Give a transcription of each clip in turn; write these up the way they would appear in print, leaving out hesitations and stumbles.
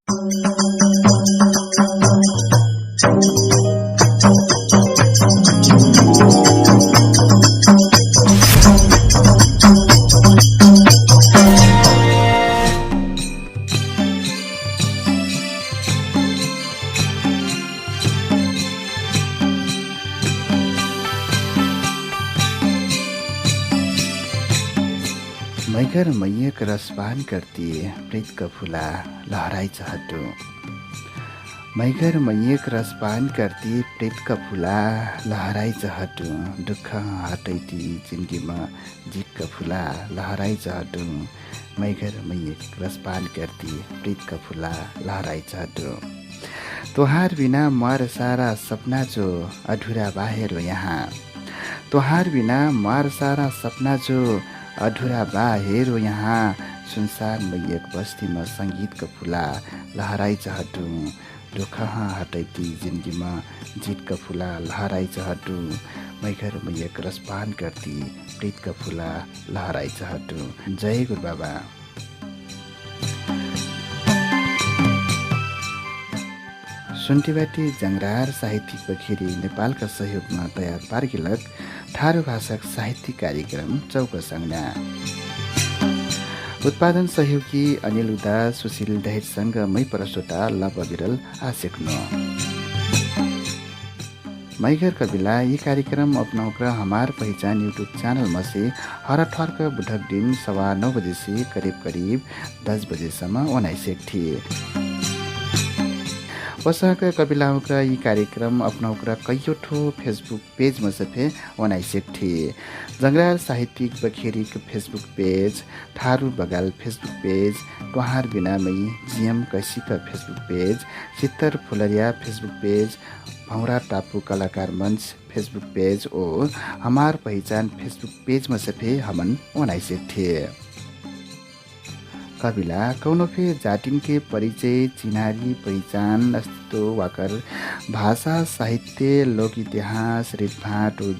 मैगर मैयक रसपान करती प्रीतका फुला लहराई चहटु। मैगर मैयक रसपान करती प्रीतका फुला लहराई चहटु। दुःख हटैती जिन्दगीमा जितका फुला लहराई चहटु। मैगर मैयक रसपान करती प्रीतका फुला लहराई चहटु। तोहार बिना मर सारा सपना जो अधुरा बाहेर यहाँ। तोहार बिना मर सारा सपना जो अधुरा बा हेरो यहाँ। सुनसान मैयक बस्तीमा सङ्गीतका फुला लहराई चहटु। दुःख हटैती जिन्दगीमा जितका फुला लहराई चहटु। मैगर मैयक रसपान करती प्रीतका फुला लहराई चहटु। जय गुरु बाबा। सुन्टीबाटी जङ्गरार साहित्यिक बखेरी नेपालका सहयोगमा तयार पार्किलक थारू भाषाक साहित्यिक कार्यक्रम चौकसङ्ना। उत्पादन सहयोगी अनिल उदास सुशील दहेजसँग मै परसोटा लभ विरल आसेक्नो। मैगर कविला यी कार्यक्रम अपनाउक्र हमार पहिचान यूट्यूब चैनल से हर ठर्क बुधक दिन 9:15 बजे से करीब 10 बजेसम्म ओनाइसेक थिए। वसक कपिलाउक्र यी कार्यक्रम अपनाउक्र कैयोठो फेसबुक पेज में सफे ओनाइसेक थिए। जंगरार साहित्यिक बखेरीक फेसबुक पेज, थारू बगाल फेसबुक पेज, तोहार बिना मई जिएम कैसीक फेसबुक पेज, चित्तर फुलरिया फेसबुक पेज, भौरा टापू कलाकार मंच फेसबुक पेज और हमार पहिचान फेसबुक पेज में सफे हमन ओनाइसेक थिए। कविला कौनो फे जातिन के परिचय चिनारी पहिचान अस्तित्व वाकर भाषा साहित्य लोक इतिहास रीतभाट और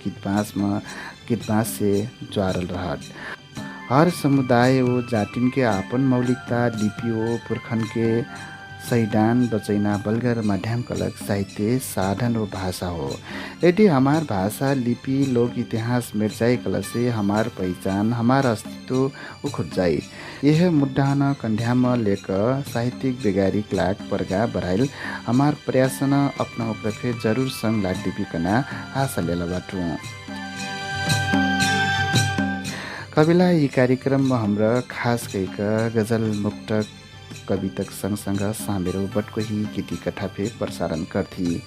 गीतबास से ज्वारल रहत। हर समुदाय ओ जातिन के आपन मौलिकता लिपि ओ पुरखन के सैडान बचैना बलगर माध्यम कलक साहित्य साधन और भाषा हो। यदि हमार भाषा लिपि लोक इतिहास मिट जाए कल से हमार पहचान हमार अस्तित्व उखुट जाए। यह मुद्दा न कंध्याम लेकर साहित्यिक बेगारिक लाग परगा बराइल हमार प्रयासन अपना उपरफे जरूर संग लाग दीपिकना आशा लेला बाटू। कविला यी कार्यक्रम में हमरा खास कईका गजल मुक्तक कवितक सँगसँग सामेरो बटकोही गीती कथा फे प्रसारण करथी।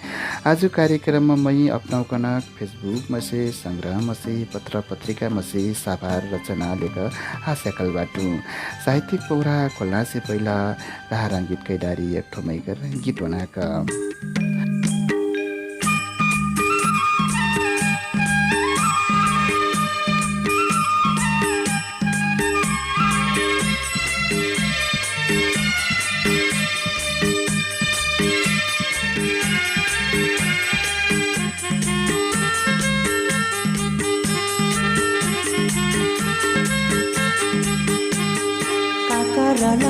आज कार्यक्रम में मैं अपनाउकन फेसबुक में से संग्रह में से पत्र पत्रिका में से साभार रचना लेकर हास्यकल बाटू। साहित्यिक पौरा खोलना से पहला रंगीत कैदारी एक ठो मैगर गीत बनाका।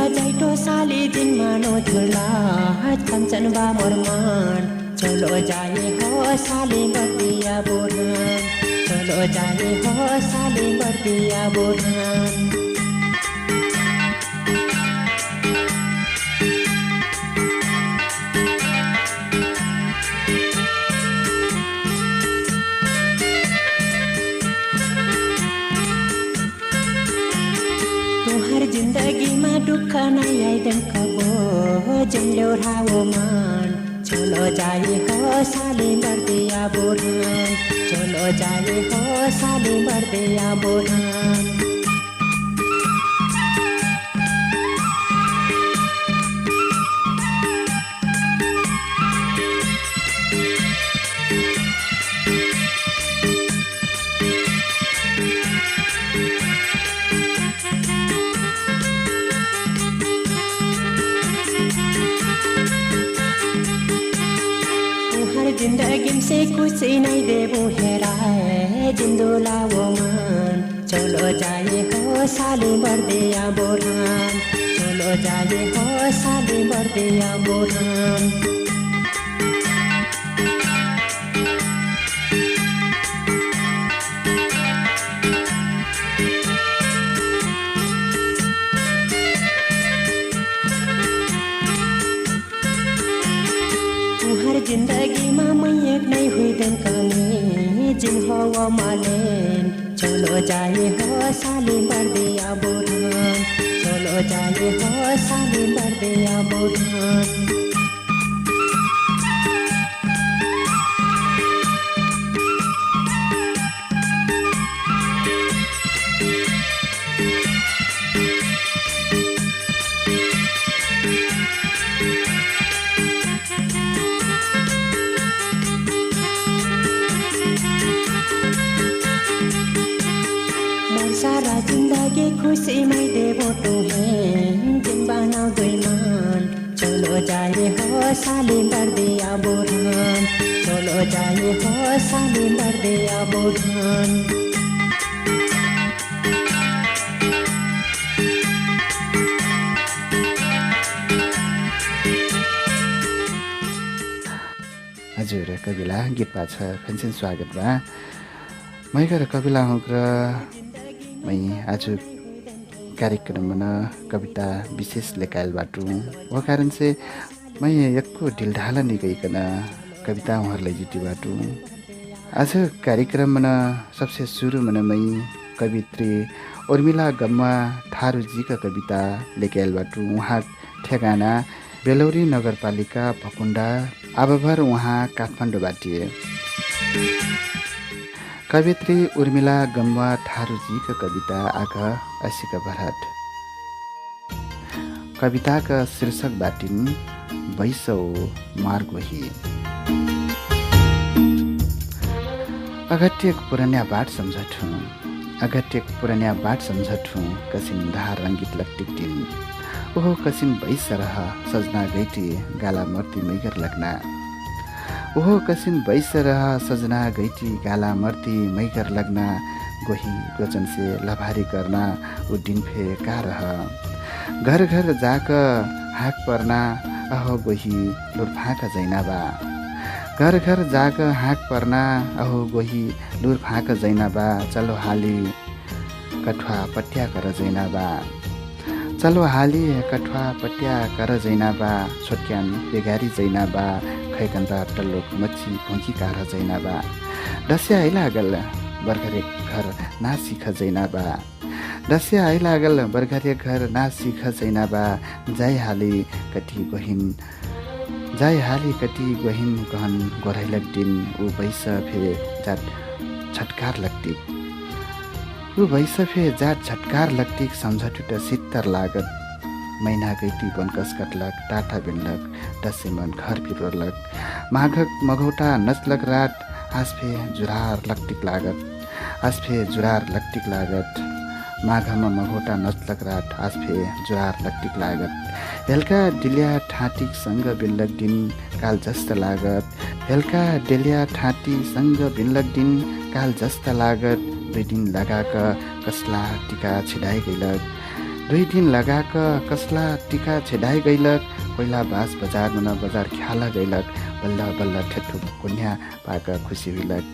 जाइटो साली दिन मानो झुला कंचन बा मोरमान चलो जाए हो साली बर्दिया बोरन चलो जाए हो साली बर्दिया बोरन। जिंदगी में दुख नहीं आई दिन कबो जिंलो रावो मान चलो जाए हो साली बर्दिया बोरन चलो जाए हो साली बर्दिया बोरन। जिंदगी से कुछ नहीं देबो हेराए जिंदोला वो मान चलो जाए हो साली बर्दिया बोरन चलो जाए हो साले बर्दिया बोरान जिंदगीमा मै एक नै हुइदेन कमी जिन हो मालेन चलो जाए हो साले बर्दिया बोरान चलो जाए हो साले बर्दिया बोरान सारा जिंदगी खुशी में देवो तुम्हें जिन बनाओ दुईमान चलो जाए हो साले बर्दिया बोरान चलो जाए हो साले बर्दिया बोरान हजुर कविला गीत पाछ फेन्सन स्वागत बा मैगर कविला हुँक्र मै आज कार्यक्रममा कविता विशेष लेखायल बाटु वो कारण से मै यक्को ढिलढाला निगइकन कविता उहाँहरूलाई जिटी बाटु आज कार्यक्रममा सबसे सुरुमा मै कवित्री उर्मिला गम्मा थारूजीका कविता लेखायल बाटु उहाँ ठेगाना बेलौरी नगरपालिका भकुण्डा आबभर उहाँ काठमाडौँ बाटिए कवित्री उर्मिला गम्वा थारूजीका कविता आका असिका भराट कविताका शीर्षक बाटिन बैसौ मार्गोही अगट्यक पुरन्या बाट सम्झठु अगट्यक पुरन्या बाट सम्झठु कसिन धार रङ्गित लट्टिकटिन ओहो कसिन बैसरह सजना गैटी गाला मर्ती मैगर लग्ना ओहो कसिन बैसरह सजना गैटी गाला मर्ती मैगर लग्ना गोही गोचन से लभारी करना उ दिन फे का रह घर घर जाक हाक पर्ना अहो गोही लुर फाँक जैनाबा घर घर जाक हाक पर्ना अहो गोही लुर फाँक जैनाबा चलो हाली कठुवा पट्या कर जैनाबा चलो हाली कठुवा पट्या कर जैनाबा छोटक्यान बेगारी जैनाबा खैकन्दा टल्लोक मच्छी भुँकी कार जैनाबा डस्या आइलागल बर्घरे घर ना सिख जैनाबा डस्या आइलागल बर्घरे घर ना सिख जैनाबा जाय हाली कति गहिन कहन गोरैलक दिन ऊ बैस फे जात छटकार लक्टिक ऊ बैस फे जात छटकार लक्टिक सम्झटुट सित्तर लागत मैना गैती बनकस कटलक टाटा बिनलक डसेमन घर फिरोलक माघक मघौटा नचलक रात आसफे जुरार लक्टिक लागत माघमा मघौटा नचलक रात आसफे जुरार लक्टिक लागत हेल्का डिलिया ठाँटी सँग बिनलक दिन काल जस्त लागत हेल्का डेलिया ठाँटी सँग बिनलक दिन काल जस्त लागत 2 दिन लगाक कसला टिका छिडाइ गइलक 2 दिन लगाक कसला टिका छेडाइ गइलक पहिला बास बजारमा बजार ख्याला गइलक बल्ल बल्ल ठेठुक कोन्या पाक खुसी हुइलक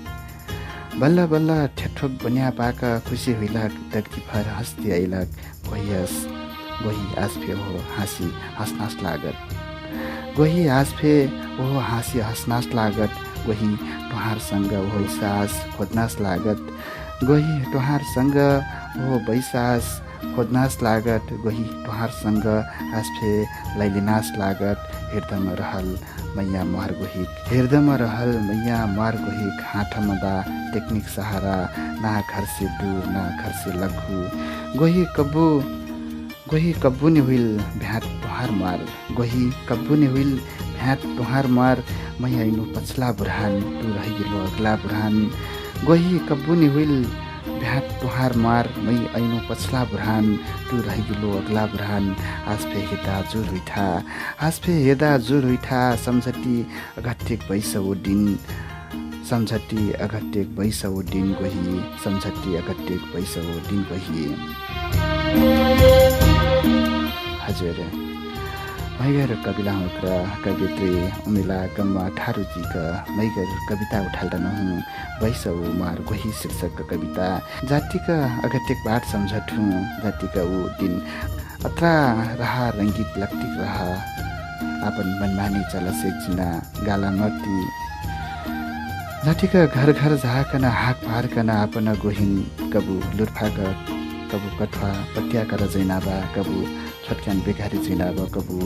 बल्ल बल्ल ठेठुक बन्या पाक खुसी हुइलक दग्दी भर हस्ती आइलक गोही आसफे हो हाँसी हँसनास लागत गोही आसफे हो हाँसी हँसनास लागत गोही टुहारसँग हो सास खोज्नास लागत गोही टुहारसँग हो बैसास खोज्नास लागत गोही टुहारसँग आसफे लैलिनास लागत हृदयमा रहल मैया मार गोही हाठमा बा टेक्निक सहारा ना घर से दूर ना घर से लघु गोही कब्बु नि हुइल भ्याट टुहार मार गोही कब्बु नि हुइल भ्याट टुहार मार मैया इनु पछला बुरहान तू रहि गेलो अगला बुरहान गोही कब्बु नि हुइल भ्याट टुहार मार मै ऐनो पछला बुरहान तू रहि गेलो अगला बुरहान आसफे हेदा जुर हुइठा सम्झटी अगट्टेक बैसौ दिन गोही सम्झटी अगट्टेक बैसौ दिन गोही हजुर मैगर कविला हुँक्र कवित्री उमिला गम्मा ठारूजीका मैगर कविता उठाल्न हूँ वैसौ मार गोही शीर्षक कविता जातिका अगत्यक बाट सम्झठूँ जातिका ऊ दिन अत्रा रहा रङ्गीत लक्टिक रहा आपन मनमानी चलस एकजिना गाला मर्ती जातिका घर घर झाकन हाक पारकन आपन गोहिन कबु लुर्फाक कबु कठवा पट्याकर जैनाबा कबु छटक्यान बेकारी जैनाबा कबु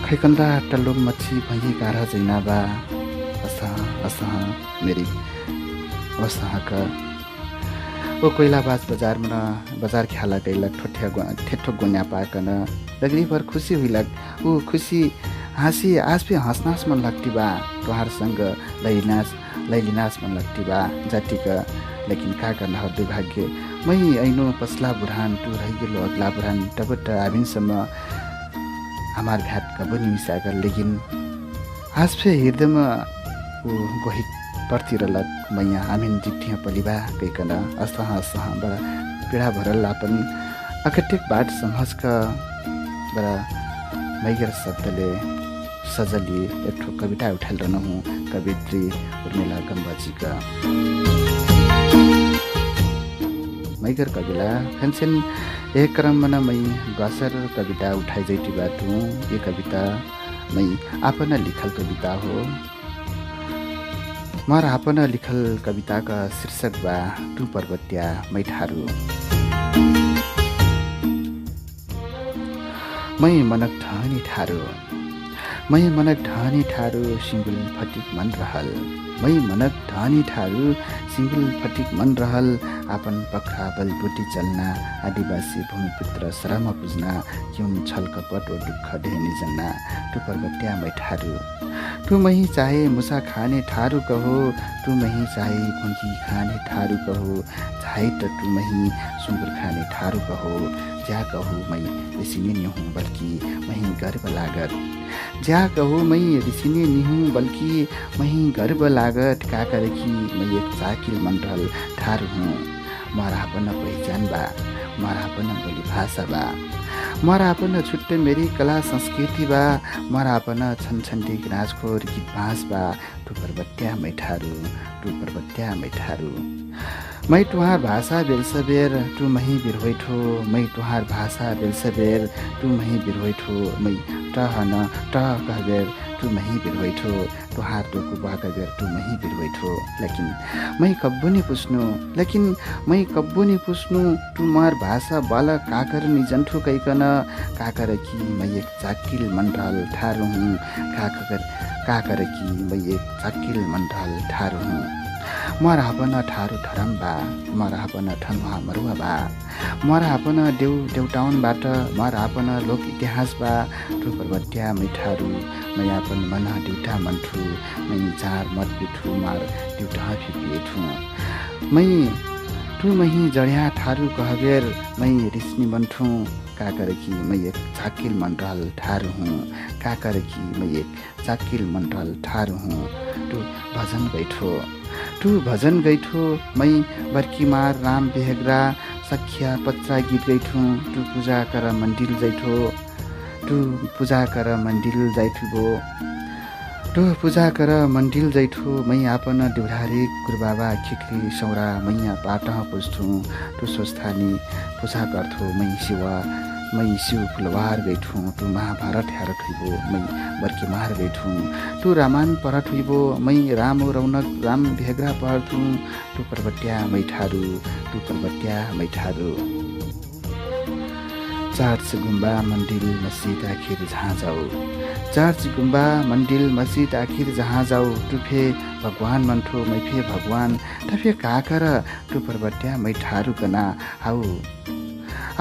खैकन्दा टल्लोम मच्छी भैँ कार जैनाबा असह मेरी असहका ओ कोइलाबाज बजारमा बजार ख्याला गैलक ठेठो गुन्या पाकन लगरी भर खुसी हुइलक ऊ खुसी हाँसी आज भी हाँसनास मन लाग्ती बा तुहारसँग लैलिनास मन लाग्ती बा जातिका लेकिन का करना हो दुर्भाग्य मै ऐनो पसला बुढान टु रहिगेलो अग्ला बुढान टबट आबिनसम्म हमार घाट कब निमिसागर लेकिन आज फे हृदयमा ऊ गोहित पर्तिरलक मैया आमिन जिठिया पलिबा कैकन असह बडा पीडा भरल आपन अकटिक बाट समझका बडा मैगर शब्दले सजली एक ठो कविता उठाल रहनु हूँ कवित्री उर्मिला गम्बाजीका मैगर कविला फेन्सेन एक क्रममा मै गसर कविता उठाइ जैटी बाटु ये कविता मै आपन लिखल कविता हो मार आपन लिखल कविताका शीर्षक बा टु पर्वत्या मैठारू मै मनक ढानी ठारू मै मनक ढानी ठारू सिङ्गुल फटिक मन रहल मै मनक ढानी ठारू सिङ्गुल फटिक मन रहल आपन पखरा बलबुटी चल्ना आदिवासी भूमिपुत्र श्रम पुज्ना क्युन छल कपट ओ दुःख ढेनी जन्ना टु पर्वत्या मै ठारू तू मही चाहे मुसा खाने ठारू कहो तू मही चाहे खुन्की खाने ठारू कहो चाहे त तू मही सुँगुर खाने ठारू कहो ज्या कहूँ मै ऋषिने निहूँ बल्कि मही गर्व लागत ज्या कहूँ मै ऋषिने निहूँ बल्कि मही गर्व लागत काकरकी मै एक चाकिल मण्डल ठारू हूँ मारा अपन पहिचान बा मारा अपन बोली भाषा बा मारा अपन छुट्टै मेरी कला संस्कृति बा मारा अपन छनछन्डी नाचखोर गीत बाँस बा टु पर्वत्या मै ठारू मै तुहार भाषा बेलसबेर टु मही बिरहोइठो मै तुहार भाषा बेलसबेर टु मही बिरहोइठो मै टह न टह कहबेर टु मही बिरहोइठो तुहार टोकु बागबेर टु मही बिरहोइठो लेकिन मै कब्बु नि पुस्नु टु मार भाषा बाल काकर निजन्ठो कैकन काकर कि मै एक चाकिल मण्डल ठारू हुँ काकर कि मै एक चाकिल मण्डल ठारू हुँ मरा अपन ठारू ठरम बा मरा अपन ठनुहा मरुवा बा मरा अपन देउटाउनबाट मरा अपन लोक इतिहास बा टु पर्वत्या मै ठारू मै अपन मन देउटा मन्ठु मै चार मत बिठु मार देउटा फिपिएठु मै टु मही जड्या ठारू कहबेर मै रिस्नी बन्ठु काकर कि मै एक चाकिल मण्डल ठारू हुँ काकर कि मै एक चाकिल मण्डल ठारू हुँ टु भजन गैठो मै बर्कीमार राम बेहग्रा सख्या पत्रा गीत गैठो टु पूजा कर मन्दिर जैठो टु पूजा कर मन्दिर जैठो मै आपन देउढारी गुरुबाबा खिक्री सौरा मैया पाटह पुज्थु टु स्वस्थानी पूजा गर्थो मै शिव फुलवार गैठु टु महाभारत हेरत हुइबो मै बर्की मार गैठु टु रामायण परत हुइबो मै राम रौनक राम भेग्रा पढ्थु टु पर्वत्या मै ठारू चर्च गुम्बा मन्दिर मस्जिद आखिर जहाँ जाऊ टु फे भगवान मन्ठो मै फे भगवान तफे काकर टु पर्वत्या मै ठारू कना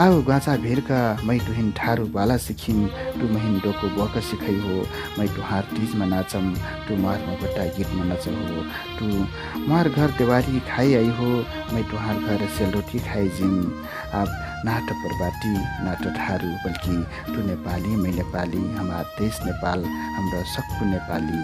आऊ गाँचा भेरका मै तुहिन ठारू बाला सिखिन टु महिन डोको बक सिखै हो मै तुहार टिजमा नाचम टु मार मगटा गीतमा नच हो टु मार घर देवारी खाइ आई हो मै तुहार घर सेलरोटी खाइ जिन अब नाट परबाटी नाट ठारू बल्कि टु नेपाली मै नेपाली हाम्रा देश नेपाल हाम्रा सक्कु नेपाली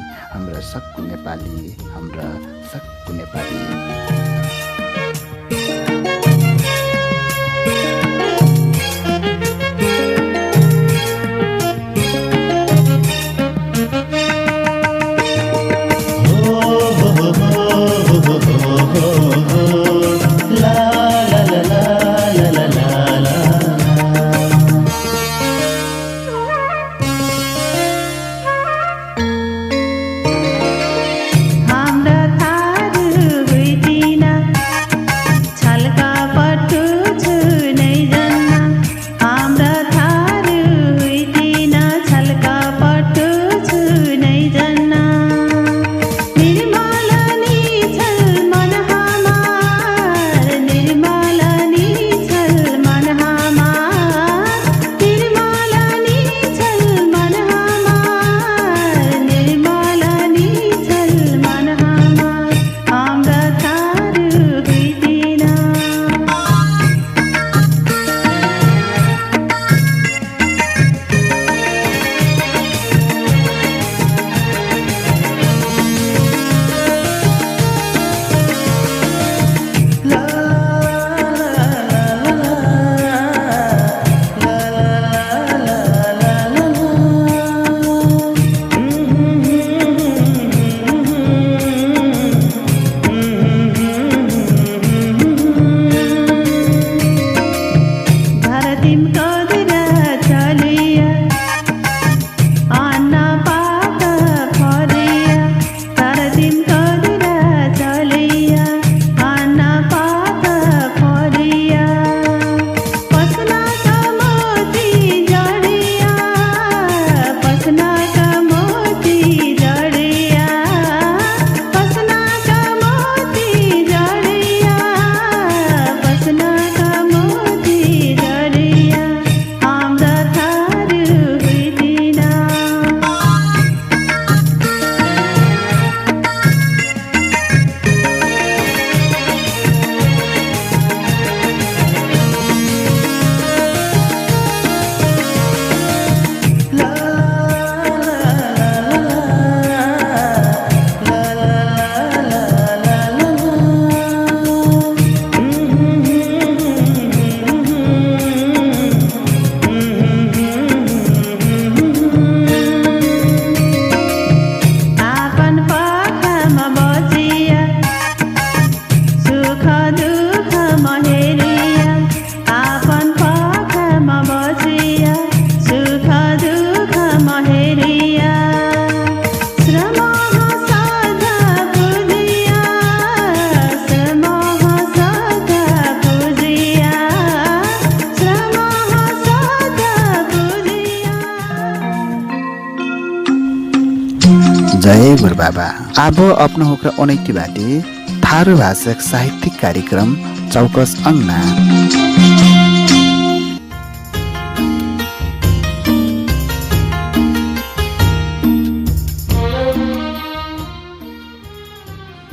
जय गुरुबाबा। अब अपना होकर अनैति बाटे थारू भाषक साहित्यिक कार्यक्रम चौकस अंगना।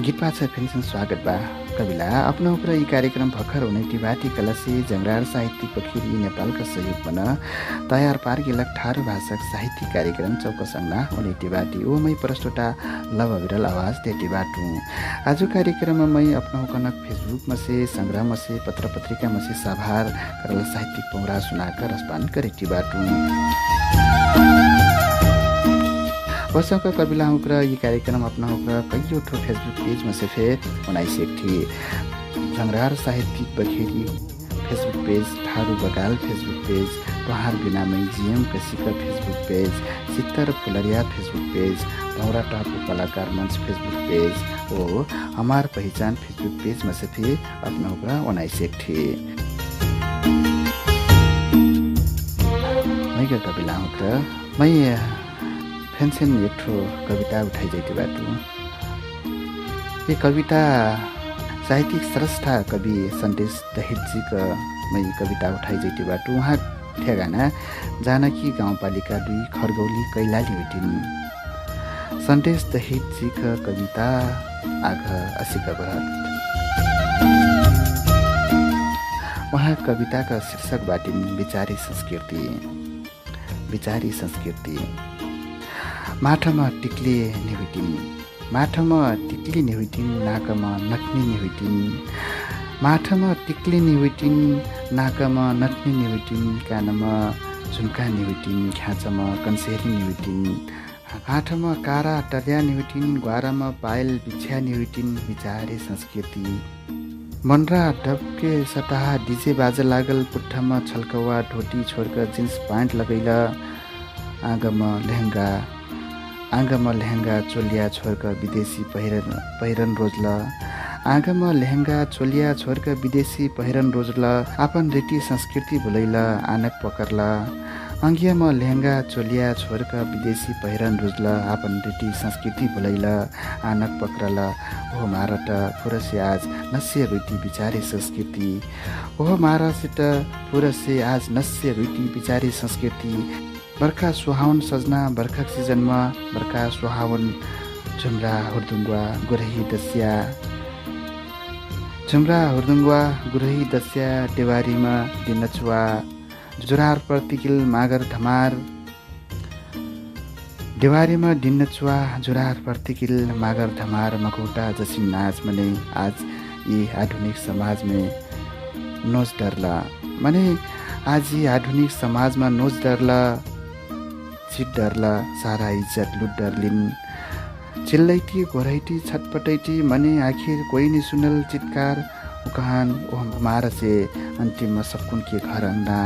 गीत पाछ फेन्सन स्वागत बा कविला अपना होकर यी कार्यक्रम भर्खर हुने बाटी कलसी जंगरार साहित्यिक पखिरी नेपालका सहयोग बन तयार पार्गिलक ठारू भाषक साहित्यिक कार्यक्रम चौकसंगना हुने बाटी ओ मै प्रस्तुता लव विरल आवाज देती बाटू। आज कार्यक्रम मै अपना होकनक फेसबुक में से संग्रह में से पत्र पत्रिका में से सभार करल साहित्यिक पौरा सुनाकर रसपान करेती बाटू। वर्षका कविला हुक्र यी कार्यक्रम अपना हुक्र कईयो ठो फेसबुक पेज में से फेर बनाइसेक थी। जंगरार साहित्यिक बखेरी फेसबुक पेज, थारू बगाल फेसबुक पेज, पहाड़ बिना मै जीएम कसीका फेसबुक पेज, चित्तर फुलरिया फेसबुक पेज, भौरा टापू कलाकार मंच फेसबुक पेज ओ हमार पहचान फेसबुक पेज में से फिर अपना हुक्र बनाइसेक थी। मैका कविला हुक्र मै फेन्सन एक ठो कविता उठाइ जाइती बाटू। ये कविता साहित्यिक स्रष्टा कवि सन्देश दहितजीका मै कविता उठाइ जाइती बाटू। उहाँ ठेगाना जानकी गाउँपालिका 2 खरगौली कैलाली भेटिन्। सन्देश दहितजीका कविता आघ असिका बरत। उहाँ कविताका शीर्षक बाटिन् विचारी संस्कृति। विचारी संस्कृति माठामा टिक्ली नेहुटिन्, माठामा टिक्ली नेहुटिन्, नाकमा नट्नी नेहुटिन्, माठामा टिक्ली नेहुटिन्, नाकमा नट्नी नेहुटिन्, कानमा झुम्का नेहुटिन्, ख्याचमा कन्सेरी नेहुटिन्, आँठामा कारा टर्या नेहुटिन्, ग्वारामा पायल बिछ्या नेहुटिन्। विचारे संस्कृति मनरा डबके सटाहा डिजे बाजा लागल, पुट्ठामा छल्कवा ढोटी छोडकर जिन्स प्यान्ट लगैला, आँगमा लेहङ्गा चोलिया छोडकर विदेशी पहिरन रोज्ला, आँगमा लेहङ्गा चोलिया छोडकर विदेशी पहिरन रोज्ला, आपन रीति संस्कृति भुलैला, आनक पकर्ला, अंगियामा लेहङ्गा चोलिया छोडकर विदेशी पहिरन रोज्ला, आपन रीति संस्कृति भुलैला, आनक पकरला। ओ मारट पुरसे आज नस्य रुटी विचारे संस्कृति, ओ मारसित पुरसे आज नस्य रुटी विचारे संस्कृति। बर्खा सुहावन सजना बर्खाक सिजनमा, बर्खा सुहावन झुम्रा हुर्दुङ्गवा गुरही दस्या, झुम्रा हुर्दुङ्गवा गुरही दस्या, देवारीमा दिनचुवा जुरार प्रतिकिल मागर धमार, देवारीमा दिनचुवा जुरार प्रतिकिल मागर धमार, मकौटा जसिन नाच मने आज यी आधुनिक समाज में नोच डरला, मने आज यी आधुनिक समाज में नोच डरला, चिट डरला, सारा इज्जत लुट डरलिन्, चिल्लैटी घोरैटी छटपटैटी, मने आखिर कोई नहीं सुनल चित्कार, उकहान ओ हमारा से अंतिम सबकुन के घर अंगना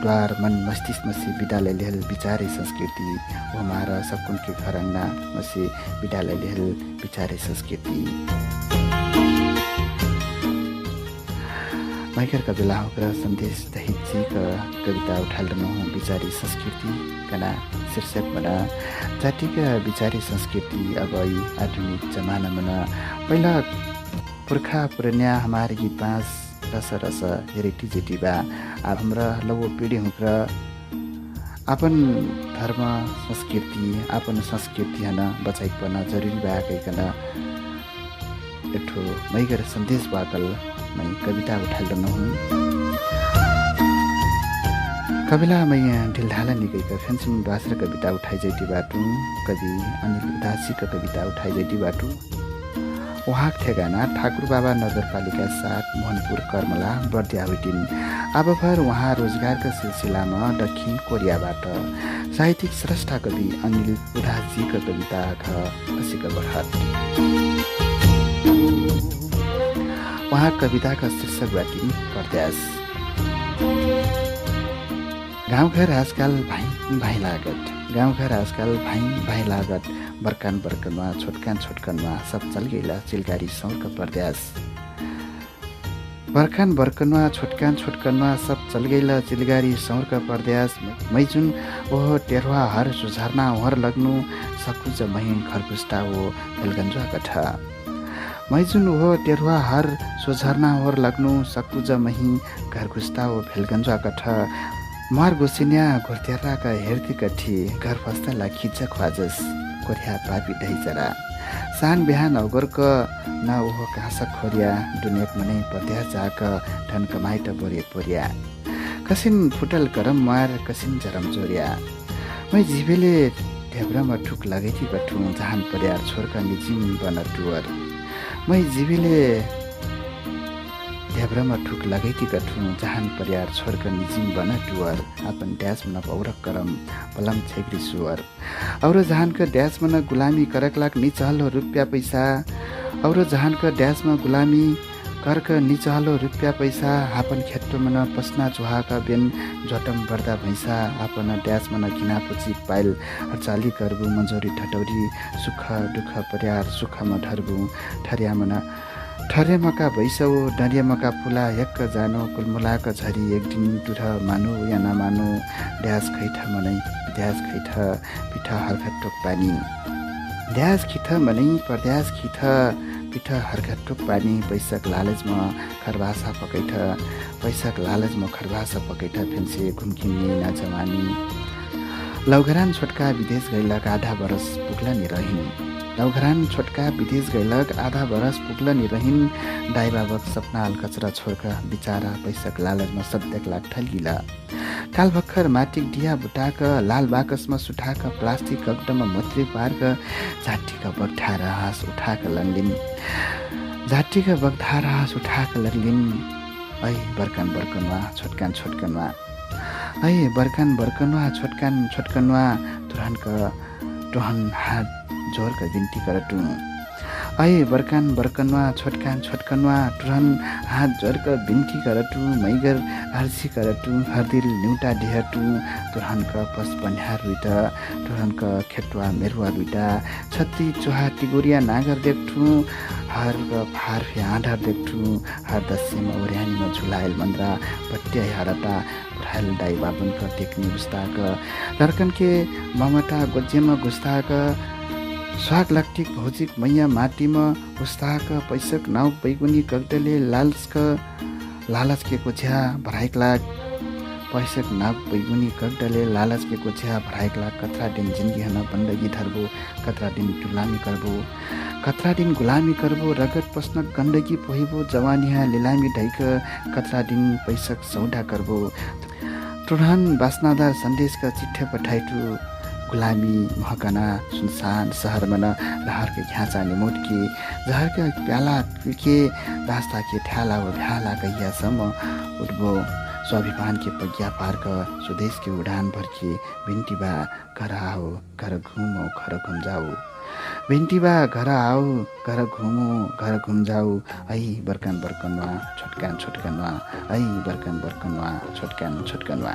द्वार मन मस्तिष्क में से विद्यालय लेहल विचारे संस्कृति, वो हमारा सबकुन के घर अंगना में से विद्यालय लेहल विचारे संस्कृति। मैकर कविला होकर सन्देश दहितजी का कविता उठाल रहूँ विचारी संस्कृति कना शीर्षक बना। जातिका विचारी संस्कृति अब आधुनिक जमाना मना पहिला पुर्खा पुरनिया हमारे गीत पाँच रस रस हेरेटी जेटी बा। अब हमरा लवो पीढ़ी हुक्र अपन धर्म संस्कृति अपन संस्कृति हन बचाइकन जरुरी बा कहिकन एठो मैगर सन्देश बाकल मैं कविता उठाल रहूँ। कविला मैं ढिलढाला निकैका फेन्सिङ द्वासर कविता उठाइ जाइटी बाटू, कवि अनिल उदासी का कविता उठाइ जाइटी बाटू। वहाँ ठेगाना ठाकुर बाबा नगरपालिका 7 मोहनपुर कर्मला बर्दिया हुटिन्। अब भर वहाँ रोजगारका सिलसिलामा दक्षिण कोरियाबाट साहित्यिक स्रष्टा कवि अनिल उदासीका कविता खसीका बढत। वहाँ कविताका शीर्षक बाटिन् परदेश। गाउँघर आजकल भाइ भाइ लागत, गाउँघर आजकल भाइ भाइ लागत, बर्कान बर्कनमा छोटकान छोटकनमा सब चल गइला चिलगारी सौरका परदेश। बर्खान बर्कनमा छोटकान छोटकनमा सब चल गइला चिलगारी सौरका परदेश। मैजुन ओह टेरवा हर सुझारना ओहर लग्नु सकुज मही खरगुस्टा हो भेलगन्जुवा कठ मैजुन हो टेरुवा हर सोझर्ना होर लाग्नु सकुज मही घरगुस्ता हो भेलगन्जुवा कठ मार गोसिन्या घोर्तेराका हेर्ती कठी घर फस्ताला खिच्चा ख्वाजस कोर्या पापी ढैचरा सान बिहान अगरक न ओहो काँसा खोरिया दुनियाक मनै पर्द्या जाक धन कमाइट बोरे पोरिया कसिन फुटल करम मार कसिन जरम जोरिया मै जिबेले ढेब्रामा ठुक लगेथी कठु जहान पर्या छोरका निजिम बन टुवर मै जिबेले ढेब्रामा ठुक लगेथी कठु जहान पर्या छोरका निजिम बन टुवर आपन ड्यास मन पौरक करम पलम छेग्री सुवर और जहानका ड्यास मन गुलामी करक लाग निचहलो रुपियाँ पैसा और जहानका ड्यासमा गुलामी कर्क निचहलो रुपियाँ पैसा आपन खेतो मन पस्ना चुहाका बेन जटम बर्दा भैंसा आपन ड्यास मन किना पुची पाइल अर्चाली करबु मजोरी ठटौरी सुख दुख पर्यार सुखमा ढरबु ठर्या मन ठरे मका भैसौ डरिया मका फुला यक्क जानो कुलमुलाक झरी एक दिन टुर मानु या नमानु ड्यास खैठ मनै ड्यास खैठ पिठ हर्खट टोक पानी ड्यास खिठ मनै परड्यास खिठ पिठ हर्खट टोक पानी पैसाक लालचमा खरभासा पकैठ पैसाक लालचमा खरभासा पकैठ फेन्से घुम्किने नजवानी लौघरान छोटका विदेश गइलक आधा बरस पुग्ला नि रहिन् लौघरान छोटका विदेश गइलक आधा बरस पुग्ला नि रहिन् दाइबाबक सपना अलकचरा छोड्का बिचारा पैसाक लालचमा सद्यक लाग ठल्गिला काल भर्खर माटिक डिया बुटाक लाल बाकसमा सुठाक प्लास्टिक कगडमा मत्री पार्क झाटीका बगठार हाँस उठाक लन्लिन झाटीका बगधार हाँस उठाक लन्लिन ऐ बर्कन बर्कनवा छोटकान छोटकनवा ऐ बर्कन बर्कनवा छोटकान छोटकनवा तुरहनक टोहन हात जोरका बिन्ती करटु ऐ बर्कन बर्कनवा छोटकान छोटकनवा तुरहन हात जोरका बिन्ती करटु मैगर हर्सी करटु हरदिल न्युटा डेहटु तुरहनक पस पन्हार रुइट तुरहनक खेतवा मेरुवा रुइटा छत्ती चोहा टिगोरिया नागर देख्ठु हरक फारफे आँधार देख्ठु हर दस्यमा ओर्यानीमा झुलायल मन्द्रा पट्याइ हरटा पुरायल दाइ बाबनक टेक्नी गुस्ताक लर्कनके ममता गोज्यमा गुस्ताक स्वाग लक्टिक भौजिक मैया माटीमा उस्ताक पैसक नाउ बैगुनी कगडले लालच के कोछ्या भराइक लाग पैसक नाउ बैगुनी कगडले लालच के कोछ्या भराइक लाग कतरा दिन जिन्दगी हन बन्दगी धरबो कतरा दिन गुलामी करबो कतरा दिन गुलामी करबो रगत पस्न गन्दगी पोहिबो जवानिया लिलामी ढैक कतरा दिन पैसक सौदा करबो तुरहन बासनादार सन्देशका चिठ्ठी पठाइटु गुलामी महकना सुनसान सहरमा न रहरके घ्याँचाने मोटके जहरके प्याला के रास्ता के ठ्याला व भ्याला कहियासम्म उठ्बो स्वाभिमान के प्रज्ञा पार्क स्वदेश के उडान भर्के भिन्टीबा घर आओ घर घुमो घर घुम जाऊ भिन्टीबा घर आओ घर घुमो घर घुम जाऊ ऐ बर्कन बर्कनवा छोटकान छोटकनवा ऐ बर्कन बर्कनवा छोटकान छोटकनवा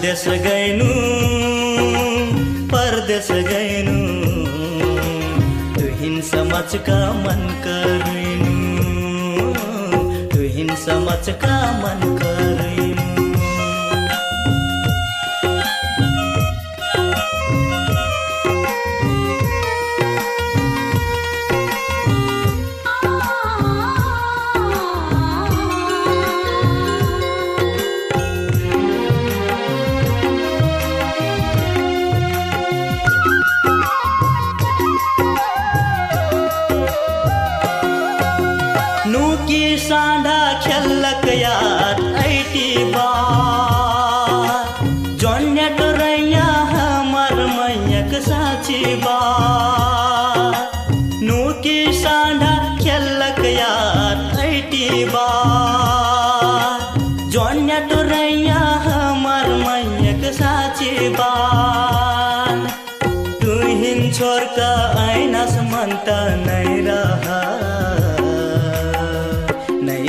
देश गइनु परदेश गइनु तुहिन समझका मन करिनु तुहिन समझका मन करिनु साँढा खेलक याद ऐटी बार जोन्या टोरैया हमर मैयक साची बार नूकी साँढा खेलक याद ऐटी बार जोन्या टोरैया हमर मैयक साची बार तुहिन छोरका ऐनास मनता नै रहा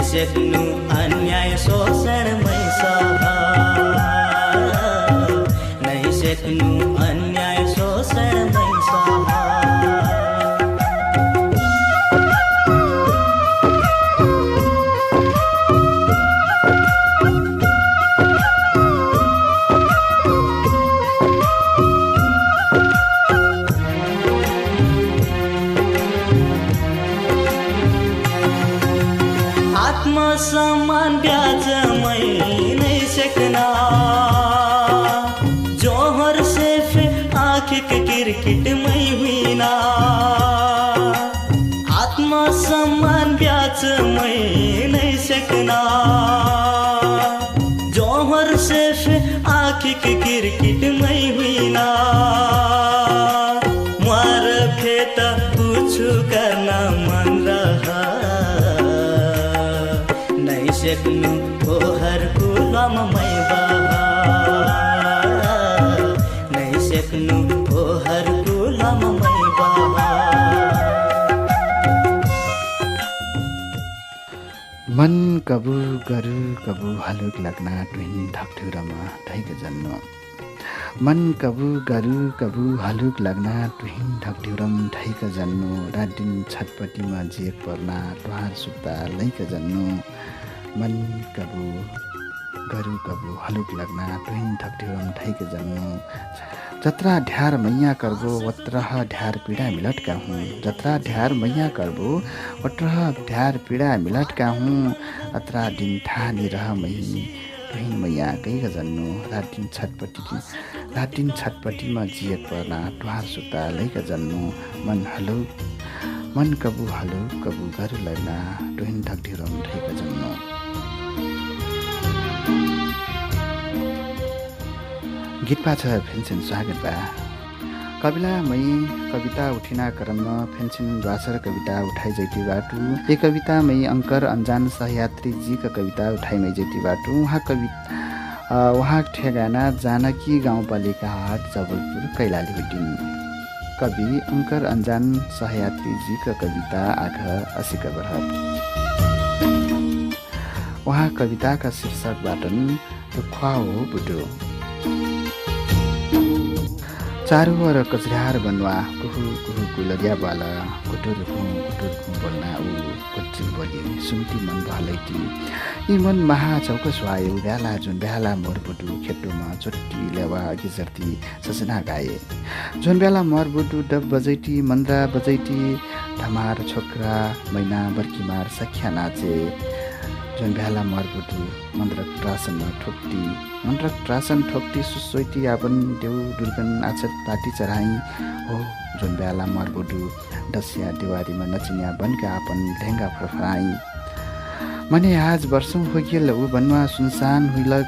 सेक्नु अन्याय शोषण मैसा नहीं सेक्नु अन्याय शोषण मैसा सम्मान ब्याज मै नै सकना जोहर सिर्फ आँखिक क्रिकेट मै हुइना आत्मसम्मान ब्याज मै नै सकना जोहर सिर्फ आँखिक क्रिकेट मै हुइना मार फेत कुछु गर्न मन रहा नै सक्नु ओहर कुलम मै बहा नै सक्नु ओहर कुलम मै बहा मन कबु गरु कबु हलुक लाग्ना ट्विन ढकठुरमा ढैक जन्नु मन कबु गरु कबु हलुक लाग्ना ट्विन ढकठुरम ढैक जन्नु रात दिन छटपट्टिमा जेक पर्ना टुहार सुक्ता लैक जन्नु मन कबु गरु कबु हलुक लाग्ना ट्विन ढकठुरम ढैक जन्नु जत्रा ढ्यार मैया करबो वत्रह ढ्यार पीडा मिलटका हूँ जत्रा ढ्यार मैया करबो वत्रह ढ्यार पीडा मिलटका हूँ अत्रा दिन ठानी रह मही तुहिन मैया गइक जन्नु रात दिन छटपट्टिमा जियक पर्ना टुहार सुक्ता लैक जन्नु मन कबु हलु कबु गरु लाग्ना तुहिन ढकठुरम ढैक जन्नु गीत पाछ फेन्सन स्वागत बा कविला मै कविता उठिना क्रममा फेन्सन द्वासर कविता उठाइ जैती बाटु ए कविता मै अंकर अन्जान सहयात्री जी का कविता उठाइ मै जैती बाटु वहाँ ठेगाना जानकी गाउँपालिका हाट जबलपुर कैलाली हुटिन कवि अंकर अन्जान सहयात्री जी का कविता आघ 80 का बरहत वहाँ कविता का शीर्षक बाटन रुख्वा हो बुडो चारू और कचरार बनवा कुहु कुहु कुलरिया बाला कुटुर खु बोल्ना ऊ कुचिल बोली सुन्ती मन भलैटी यी मन महा चौक स्वायो ब्याला जुन ब्याला मोरबुटु खेटोमा चोट्टी लेवा गिजर्ती ससना गाए जुन ब्याला मोरबुटु डब बजैटी मन्द्रा बजैटी धमार छोकरा मैना बर्कीमार सख्या नाचे जुन ब्याला मरबुटु मन्द्रक ट्रासन ठोक्टी सुसोइटी आपन देउ दुर्गन आचत पाटी चढाई हो जुन ब्याला मरबुटु डसिया देवारीमा नचिनिया बनका आपन ढेंगा फरफराई मने आज वर्षौं होगिएल उ बनवा सुनसान हुइलक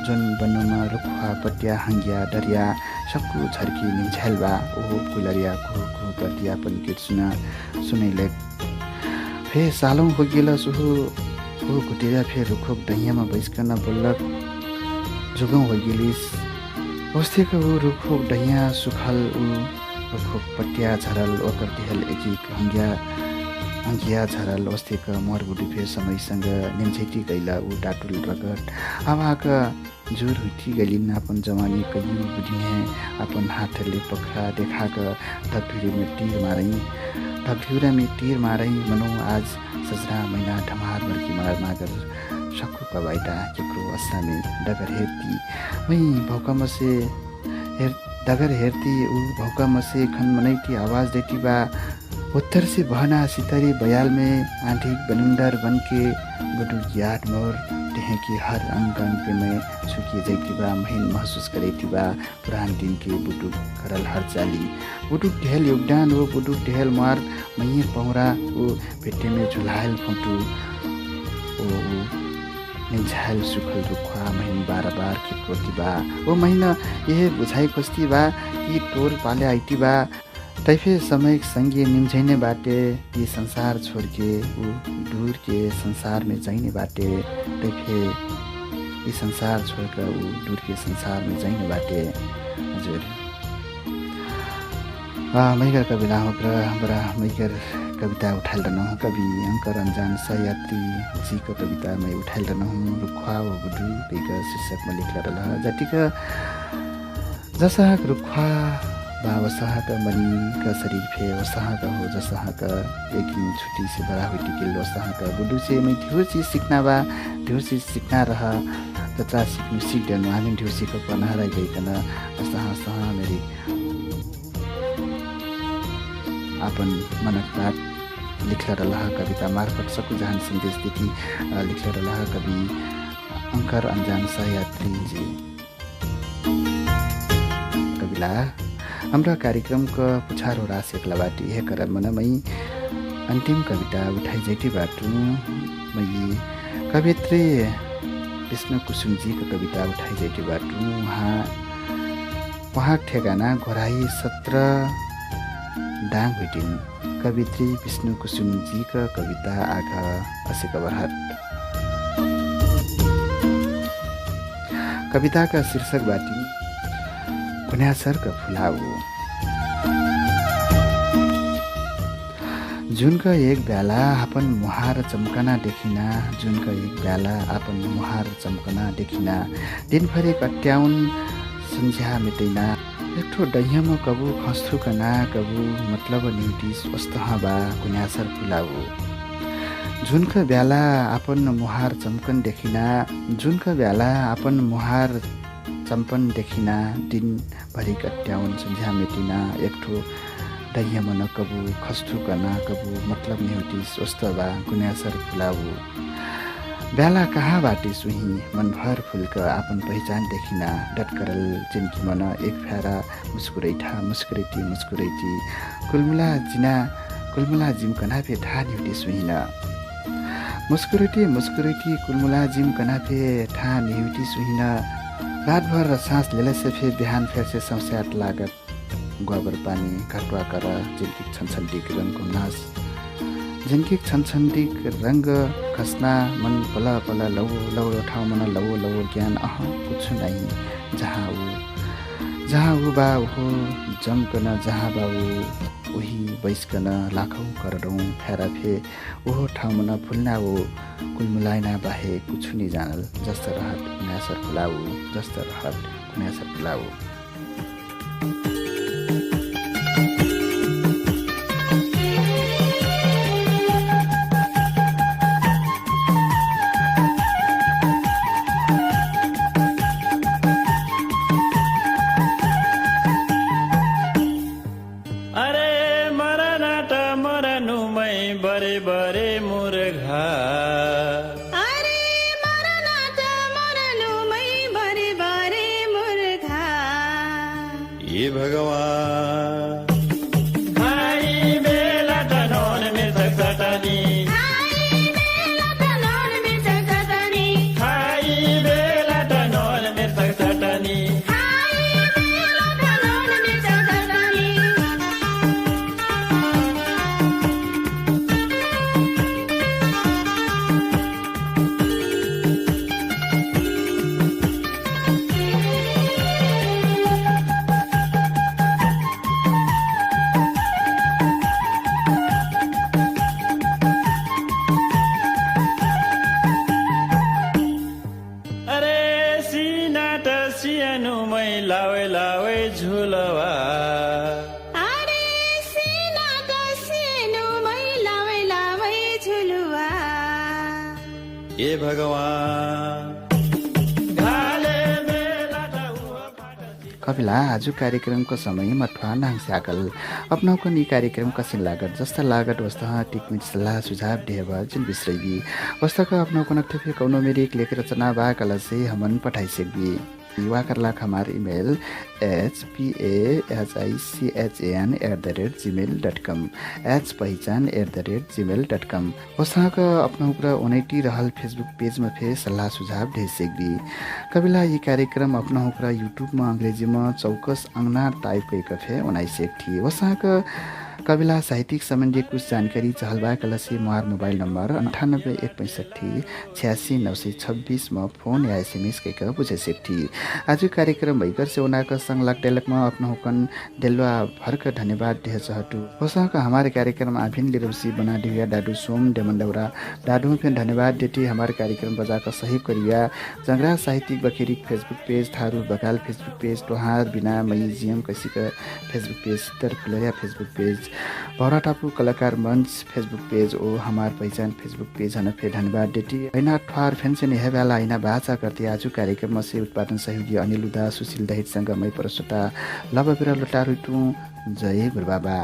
जुन बनवा रुखा पटिया हंगिया डरिया सक्कु झर्की निझेलबा ओ कुलरिया कुहु करदिया पन गीत सुनैले फे सालौं होगिएल सुहु ओ कुटेरा फेर रुखोक डैयामा बैसकन बोल्लक जुगौँ होगिलिस वस्तीको ऊ रुखोक डैया सुखल ऊ रुखोक पटिया झरल ओकर दिहल एकिक हंगिया झरल वस्तीको मरबुडी फेर समयसँग निम्छेटी गैला ऊ डाटुल रगत आवाका जुर हुटी गलिन अपन जवानी कयु बुझिने अपन हाथले पखरा देखाक ढकढुरा में तीर मारै मनो आज सजरा मैना ढमार मर्की मार मागर सक्कु कबाइटा केक्रो असामे डगर हेर्ती मै भौकामसे डगर हेर्ती ऊ भौकामसे खन मनैती आवाज देती बा उत्तर से बहना सितरी बयाल में आंधी बनुंडर बन के बुडुक याद मोर देह की हर अंग पे में छुकी जैती बा महीन महसूस करेती बा पुरान दिन के बुडुक करल हर चाली बुडुक ढेल योगदान वो बुडुक ढेल मार मैये पौरा वो पेटे में झुलायल फोटू ओ निझायल सुखल रुखा महीन बार के प्रोती बा वो महीना यह बुझाई खोजती बा कि तोर पाले आईती बा तैफे समय संगे निम्झैने बाटे ये संसार छोड़ के ऊ दूर के संसार में जाइने बाटे तैफे ये संसार छोड़कर ऊ दूर के संसार में जाइने बाटे हजुर मैगर कविता हो बड़ा मैगर कविता उठाइल रहूँ कवि अंकर अन्जान सहयात्री जी को कविता मैं उठाइल रहूँ रुखा वो बुढू कईका शीर्षक में लिख रहा जतिका जसा रुखा बा वसाहका मनी का शरीर फे वसाहका हो जसाहका एक दिन छुट्टी से बड़ा हुई टिकिल वसाहका बुडू से मैं ढेर चीज सीखना बा ढेर चीज सीखना रहा जत्रा सीखनु सीख देनु हामी ढेर सीख पना रह गइकन वसाहा मेरी अपन मनक बात लिखल रहा कविता मार्फत सकु जहान सन्देशदेखि लिखल रहा कवि अंकर अंजान सहयात्री जी। कविला हाम्रो कार्यक्रमको पुछारो रास एक्लाबाटी हे कर मनमै अन्तिम कविता उठाइ जैटी बाटु मई कवित्री विष्णु कुसुमजीको कविता उठाइ जैटी बाटु उहाँ ठेगाना घोराई 17 डाङ भेटिन्। कवित्री विष्णु कुसुमजीका कविता आघ असेक बरहट। कविताका शीर्षक बाटी गुन्यासरका फुलाऊ। जुनका एक बेला आपन मुहार चम्कना देखिना, जुनका एक बेला आपन मुहार चम्कना देखिना, दिनभरि कट्याउन सन्झ्या मिटैना, एकठो डैयामा कबु खस्छु कना कबु मतलब न्युटी स्वस्थ बा गुन्यासर फुलाऊ। जुनका बेला आपन मुहार चम्कन देखिना, जुनका बेला आपन मुहार चम्पन देखिना, दिनभरि कट्याउन सन्झ्या मिटिना, एकठो डैयामा न कबु खस्छु कना कबु मतलब न्युटी स्वस्थ बा गुन्यासर फुलाऊ। बेला कहाँ बाटे सुही मनभर फुलका आपन पहिचान देखिना, डटकरल जिनकी मन एक फेरा मुस्कुरैठा मुस्कुरैटी मुस्कुरैटी, कुलमुला जिम कनाफे ठा न्युटी सुहिना, मुस्कुरैटी मुस्कुरैटी कुलमुला जिम कनाफे ठा न्युटी सुहिना, रातभर सास लेलेसे फे बिहान फेरसे सौस्याट लागत, गोबर पानी घटवा कर जिनकी छनछन्टिक रङको नास, जिनकी छनछन्टिक रंग खस्ना, मन पला पला लौ लौ ठाउँ मन लौ लौ ज्ञान कुछु नहीं, जहाँ ऊ बा हो जमकन, जहाँ बा उही बैसकन लाखौं करोडौं फेरा फे ओहो ठाउँ मन फुल्ना हो, कुलमुलाइना बाहे कुछु नि जानल, जस्त रहत गुन्यासर फुलाऊ, जस्त रहत गुन्यासर फुलाऊ। कपिला आज कार्यक्रमको समय मठवा नाङ स्याकल अपनाउकन यी कार्यक्रम कसिन लागत जस्ता लागत वस्तः टिकमिट सल्लाह सुझाव देहब जिन विश्रैबी वस्तक अपनाउकन ठेफे कौनो मेरी एक लेख रचना बा कल से हमन पठाई सकबी युवा करलाख हमार इमेल hpahichan@gmail.com hpahichan@gmail.com वसाक अपना उपरा ओनेटी रहल फेसबुक पेज में फे सल्लाह सुझाव ढेर सेकबी कबिला ये कार्यक्रम अपना उपरा यूट्यूब में अंग्रेजी में चौकस अंगना टाइप कई फे ओनाई सेक थी वसाक कबिला साहित्यिक सम्बन्धी कुछ जानकारी चहलबा कलसी मुहार मोबाइल नंबर 9815866926 में फोन या एसएमएस कई बुझे सेक थी आज कार्यक्रम भैकर से उनाका संलग टेलक में अपना हुकन डेलवा भरक धन्यवाद देह चाहतु वसाका हमारे कार्यक्रम आभिन लिरवसी बना दिया डाडू सोम डेमनडौरा डाडू फिर धन्यवाद देती हमारे कार्यक्रम बजाका सहयोग करिया जंगरा साहित्यिक बखेरी फेसबुक पेज थारू बगाल फेसबुक पेज तोहार बिना मई जीएम कसीका फेसबुक पेज तर फुलरिया फेसबुक पेज भौरा टापू कलाकार मंच फेसबुक पेज ओ हमार पहिचान फेसबुक पेज हन फे धन्यवाद देती ऐना ठवार फेन्सन हेबेला ऐना भाषा करते आज कार्यक्रम से उत्पादन सहयोगी अनिल उदा सुशील दहितसँग मै परसता लबबिरा लटारुटु जय गुरुबाबा।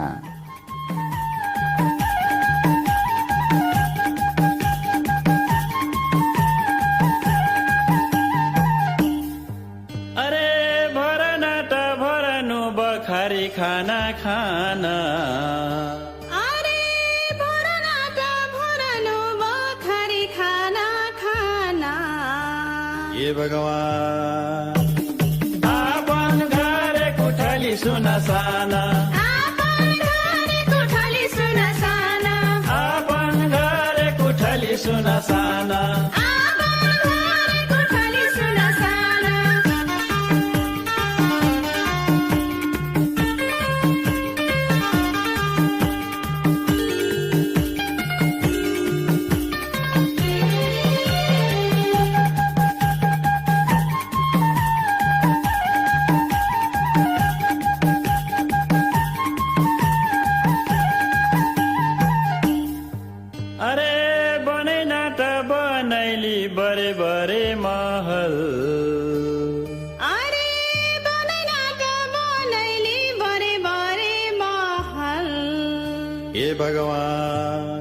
खाना अरे भरना त भरनो बखरी खाना खाना हे भगवान आपन घर कोठली सुना साना आपन घर कोठली सुना साना आपन घर कोठली सुना साना आपन घर कोठली सुना साना अरे बनैना त बनैली बरे बरे महल अरे बनैना त बनैली बरे बरे महल हे भगवान